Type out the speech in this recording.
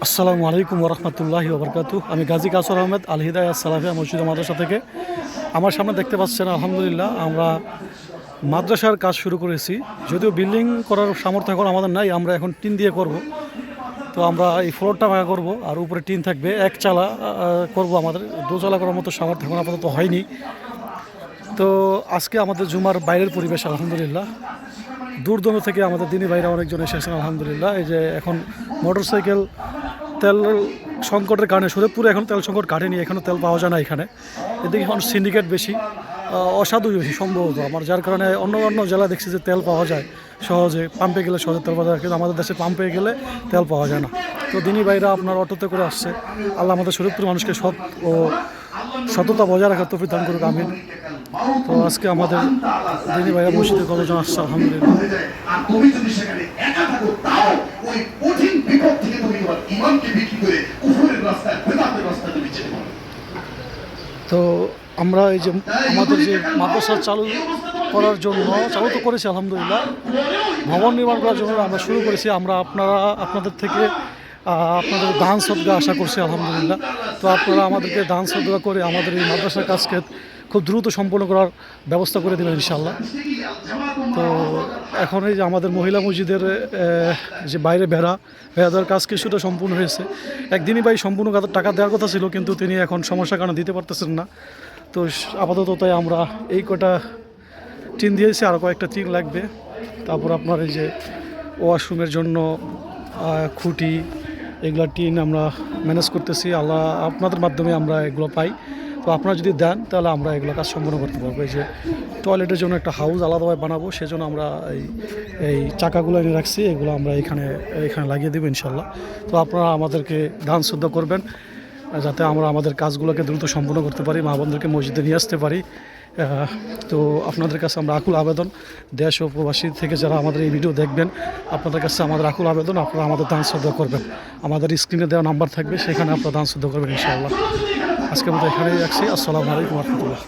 আসসালামু আলাইকুম ওরহমতুল্লাহি ওবরকাতু। আমি গাজী কাসর আহমেদ আল হিদায়াত সালাফিয়া মসজিদ মাদ্রাসা থেকে। আমার সামনে দেখতে পাচ্ছেন আলহামদুলিল্লাহ আমরা মাদ্রাসার কাজ শুরু করেছি। যদিও বিল্ডিং করার সামর্থ্য এখন আমাদের নাই, আমরা এখন টিন দিয়ে করব। তো আমরা এই ফ্লোরটা ভাঙা করব আর উপরে টিন থাকবে, এক চালা করব। আমাদের দোচালা করার মতো সামর্থ্য এখন আপাতত হয়নি। তো আজকে আমাদের জুমার বাইরের পরিবেশ আলহামদুলিল্লাহ। দূর দূর থেকে আমাদের দিনী ভাইরা অনেকজন এসেছেন আলহামদুলিল্লাহ। এই যে এখন মোটরসাইকেল তেল সংকটের কারণে সুরেপুরে এখন তেল সংকট কাটেনি, এখনও তেল পাওয়া যায় না এখানে। এদিকে এখন সিন্ডিকেট বেশি, অসাধু বেশি সম্ভবত আমার, যার কারণে অন্য অন্য জেলা দেখছি যে তেল পাওয়া যায় সহজে, পাম্পে গেলে সহজে তেল পাওয়া যায়, কিন্তু আমাদের দেশে পাম্পে গেলে তেল পাওয়া যায় না। তো দিনী ভাইরা আপনার অটোতে করে আসছে। আল্লাহ আমাদের সুরেপুর মানুষকে সৎ ও সততা বজায় রাখার তৌফিক দান করুক, আমিন। তো আজকে আমাদের দিনী ভাইরা মসজিদে কতজন আসছে আলহামদুলিল্লাহ। তো আমরা এই যে আমাদের যে মাদ্রাসা চালু করার জন্য চালু তো করেছি আলহামদুলিল্লাহ, ভবন নির্মাণ করার জন্য আমরা শুরু করেছি। আমরা আপনাদের থেকে আপনাদের দান সদকা আশা করছি আলহামদুলিল্লাহ। তো আপনারা আমাদেরকে দান সদকা করে আমাদের এই মাদ্রাসার কাজকে খুব দ্রুত সম্পন্ন করার ব্যবস্থা করে দেবেন ইনশাআল্লাহ। তো এখন এই যে আমাদের মহিলা মসজিদের যে বাইরে বেড়া দেওয়ার কাজ কিছুটা সম্পূর্ণ হয়েছে। একদিনই ভাই সম্পূর্ণ টাকা দেওয়ার কথা ছিল, কিন্তু তিনি এখন সমস্যার কারণে দিতে পারতেছেন না। তো আপাতত তাই আমরা এই কটা টিন দিয়েছি, আরও কয়েকটা টিন লাগবে। তারপর আপনার এই যে ওয়াশরুমের জন্য খুঁটি, এগুলো টিন আমরা ম্যানেজ করতেছি। আল্লাহ আপনাদের মাধ্যমে আমরা এগুলো পাই। তো আপনারা যদি দেন তাহলে আমরা এগুলো কাজ সম্পন্ন করতে পারবো। এই যে টয়লেটের জন্য একটা হাউস আলাদাভাবে বানাবো, সেজন্য আমরা এই চাকাগুলো এনে রাখছি, এগুলো আমরা এখানে লাগিয়ে দেবো ইনশাল্লাহ। তো আপনারা আমাদেরকে দান শ্রদ্ধা করবেন যাতে আমরা আমাদের কাজগুলোকে দ্রুত সম্পন্ন করতে পারি, মা বোনদেরকে মসজিদে নিয়ে আসতে পারি। তো আপনাদের কাছে আমরা আকুল আবেদন, দেশ ও প্রবাসী থেকে যারা আমাদের এই ভিডিও দেখবেন, আপনাদের কাছে আমাদের আকুল আবেদন, আপনারা আমাদের দান শ্রদ্ধা করবেন। আমাদের স্ক্রিনে দেওয়া নাম্বার থাকবে, সেখানে আপনারা দান শ্রদ্ধা করবেন ইনশাআল্লাহ। আজকের মতো এখানেই রাখছি। আসসালামু আলাইকুম ওয়া রাহমাতুল্লাহ।